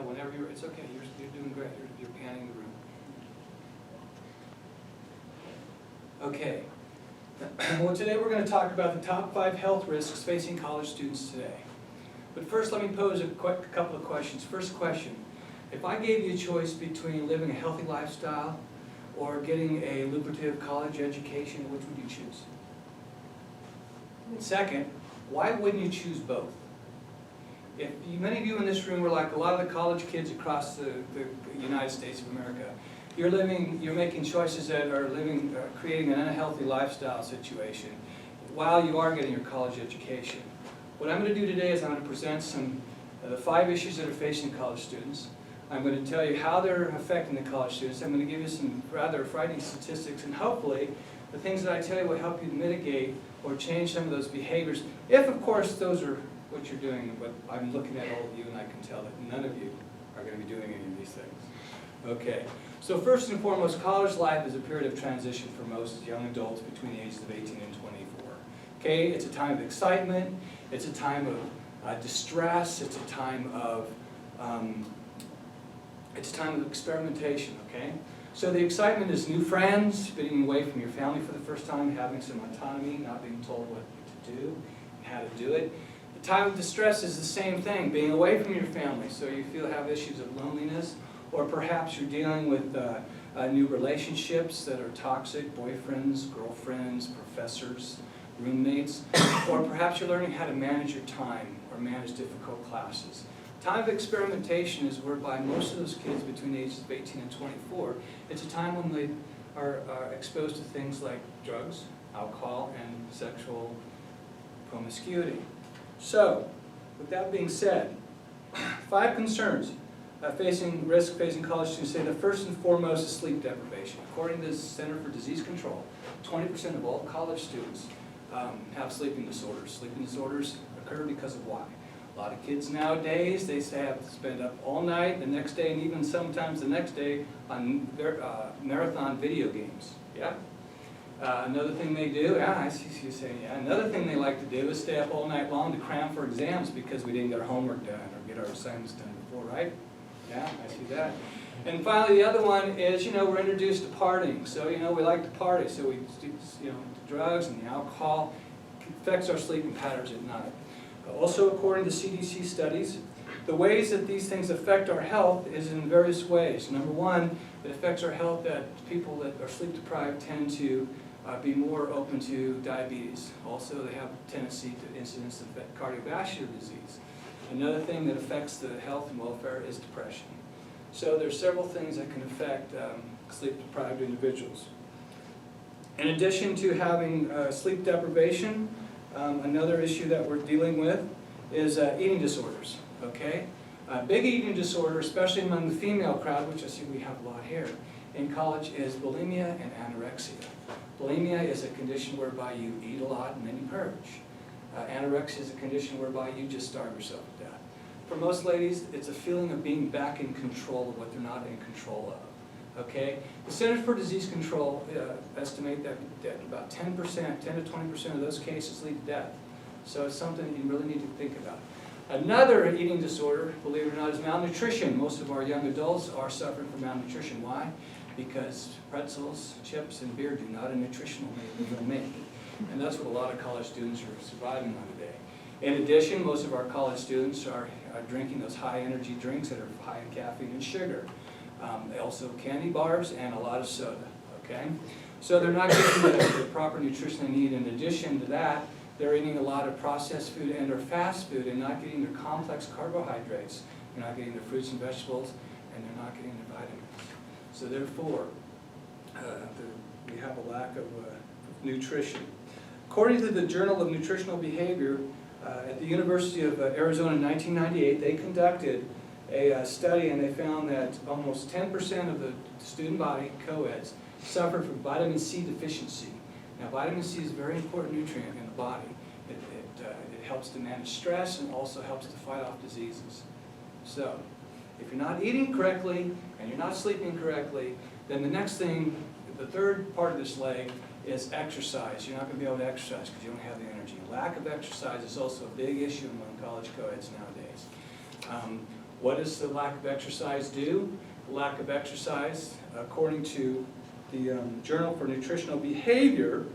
whenever it's okay. You're doing great. You're panning the room. Okay. Well, today we're going to talk about the top 5 health risks facing college students today. But first, let me pose a couple of questions. First question, if I gave you a choice between living a healthy lifestyle or getting a lucrative college education, which would you choose? Second, why wouldn't you choose both? If many of you in this room are like a lot of the college kids across the United States of America, you're making choices that are creating an unhealthy lifestyle situation while you are getting your college education. What I'm going to do today is I'm going to present the 5 issues that are facing college students. I'm going to tell you how they're affecting the college students. I'm going to give you some rather frightening statistics, and hopefully the things that I tell you will help you to mitigate or change some of those behaviors, if of course those are what you're doing. But I'm looking at all of you and I can tell that none of you are going to be doing any of these things. Okay, so first and foremost, college life is a period of transition for most young adults between the ages of 18 and 24. Okay, it's a time of excitement, it's a time of distress, it's a time of experimentation, okay? So the excitement is new friends, getting away from your family for the first time, having some autonomy, not being told what to do, and how to do it. The time of distress is the same thing, being away from your family, so you have issues of loneliness, or perhaps you're dealing with new relationships that are toxic, boyfriends, girlfriends, professors, roommates, or perhaps you're learning how to manage your time or manage difficult classes. Time of experimentation is whereby most of those kids between the ages of 18 and 24, it's a time when they are exposed to things like drugs, alcohol, and sexual promiscuity. So, with that being said, 5 concerns facing college students say that first and foremost is sleep deprivation. According to the Center for Disease Control, 20% of all college students have sleeping disorders. Sleeping disorders occur because of why? A lot of kids nowadays, they have to spend up all night, the next day, and even sometimes the next day on marathon video games. Yeah? Another thing they do, I see you saying, yeah. Another thing they like to do is stay up all night long to cram for exams because we didn't get our homework done or get our assignments done before, right? Yeah, I see that. And finally, the other one is, we're introduced to partying. So, we like to party. So we, the drugs and the alcohol affects our sleeping patterns at night. Also, according to CDC studies, the ways that these things affect our health is in various ways. Number one, it affects our health that people that are sleep deprived tend to be more open to diabetes. Also, they have a tendency to incidence of cardiovascular disease. Another thing that affects the health and welfare is depression. So there's several things that can affect sleep-deprived individuals. In addition to having sleep deprivation, another issue that we're dealing with is eating disorders, okay? Big eating disorder, especially among the female crowd, which I see we have a lot here, in college is bulimia and anorexia. Bulimia is a condition whereby you eat a lot and then you purge. Anorexia is a condition whereby you just starve yourself to death. For most ladies, it's a feeling of being back in control of what they're not in control of. Okay? The Centers for Disease Control estimate that about 10 to 20% of those cases lead to death. So it's something you really need to think about. Another eating disorder, believe it or not, is malnutrition. Most of our young adults are suffering from malnutrition. Why? Because pretzels, chips, and beer do not a nutritional meal make. And that's what a lot of college students are surviving on today. In addition, most of our college students are drinking those high-energy drinks that are high in caffeine and sugar. Also candy bars and a lot of soda, okay? So they're not getting the proper nutrition they need. In addition to that, they're eating a lot of processed food and or fast food and not getting their complex carbohydrates. They're not getting their fruits and vegetables, and they're not getting their vitamins. So therefore, we have a lack of nutrition. According to the Journal of Nutritional Behavior, at the University of Arizona in 1998, they conducted a study and they found that almost 10% of the student body, co-eds, suffered from vitamin C deficiency. Now, vitamin C is a very important nutrient in the body. It helps to manage stress and also helps to fight off diseases. So, if you're not eating correctly and you're not sleeping correctly, then the next thing, the third part of this leg, is exercise. You're not going to be able to exercise because you don't have the energy. Lack of exercise is also a big issue among college co-eds nowadays. What does the lack of exercise do? The lack of exercise, according to the Journal for Nutritional Behavior,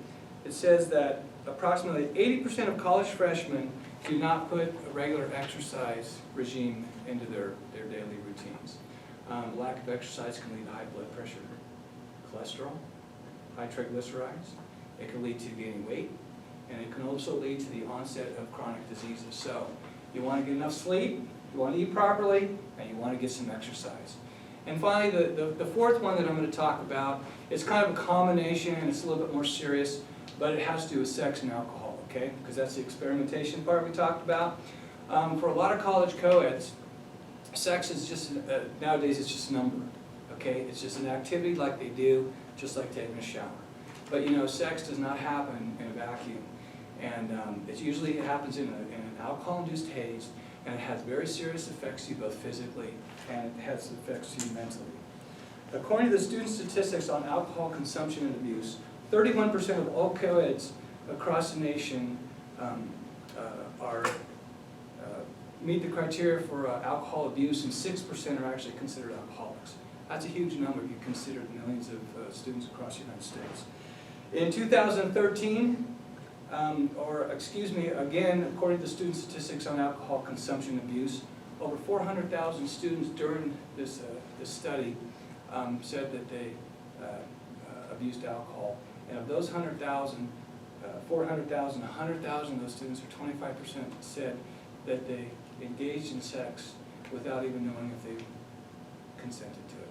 it says that approximately 80% of college freshmen do not put a regular exercise regime into their daily routines. Lack of exercise can lead to high blood pressure, cholesterol, high triglycerides. It can lead to gaining weight, and it can also lead to the onset of chronic diseases. So you want to get enough sleep, you want to eat properly, and you want to get some exercise. And finally, the fourth one that I'm going to talk about is kind of a combination, and it's a little bit more serious, but it has to do with sex and alcohol, okay? Because that's the experimentation part we talked about. For a lot of college co-eds, sex is just, nowadays it's just a number, okay? It's just an activity like they do, just like taking a shower. But you know, sex does not happen in a vacuum. And it usually happens in an alcohol-induced haze, and it has very serious effects to you both physically and it has effects to you mentally. According to the student statistics on alcohol consumption and abuse, 31% of all co-eds across the nation meet the criteria for alcohol abuse, and 6% are actually considered alcoholics. That's a huge number if you consider the millions of students across the United States. In 2013, again, according to the student statistics on alcohol consumption and abuse, over 400,000 students during this study said that they abused alcohol. And of those 400,000, 100,000 of those students, or 25%, said that they engaged in sex without even knowing if they consented to it.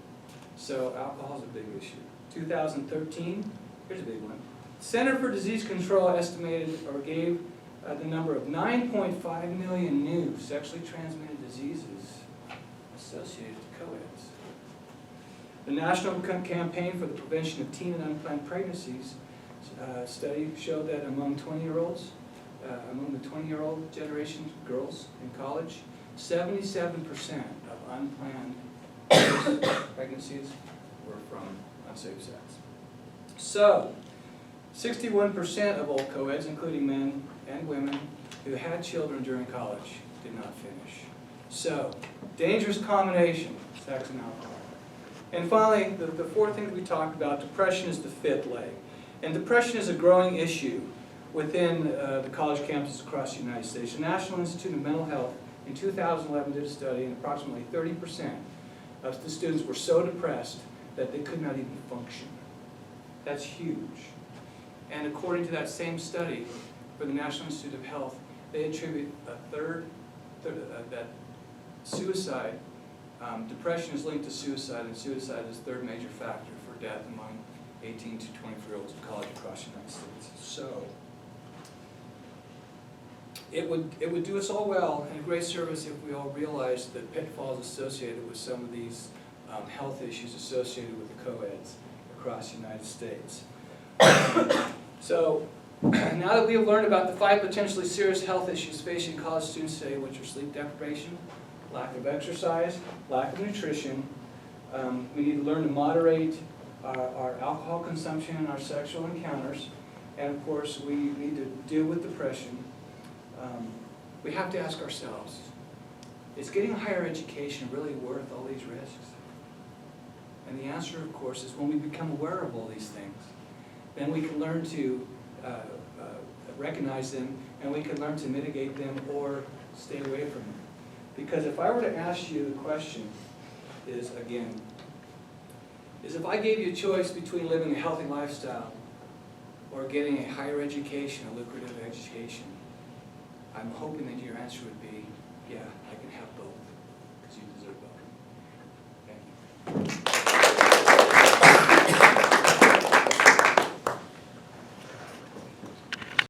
So alcohol is a big issue. 2013, here's a big one. Center for Disease Control estimated or gave the number of 9.5 million new sexually transmitted diseases associated with co-eds. The National Campaign for the Prevention of Teen and Unplanned Pregnancies study showed that among 20-year-olds, among the 20-year-old generation girls in college, 77% of unplanned pregnancies were from unsafe sex. So, 61% of all co-eds, including men and women who had children during college, did not finish. So, dangerous combination, sex and alcohol. And finally, the fourth thing that we talked about, depression is the fifth leg. And depression is a growing issue within the college campuses across the United States. The National Institute of Mental Health in 2011 did a study, and approximately 30% of the students were so depressed that they could not even function. That's huge. And according to that same study for the National Institute of Health, they attribute that suicide, depression is linked to suicide, and suicide is the third major factor for death among 18 to 24-year-olds in college across the United States. So, it would do us all well and a great service if we all realized the pitfalls associated with some of these health issues associated with the co-eds across the United States. So, now that we have learned about the 5 potentially serious health issues facing college students today, which are sleep deprivation, lack of exercise, lack of nutrition, we need to learn to moderate our alcohol consumption and our sexual encounters, and of course we need to deal with depression. We have to ask ourselves, is getting a higher education really worth all these risks? And the answer, of course, is when we become aware of all these things, then we can learn to recognize them, and we can learn to mitigate them or stay away from them. Because if I were to ask you the question is, again, is if I gave you a choice between living a healthy lifestyle or getting a higher education, a lucrative education, I'm hoping that your answer would be, yeah, I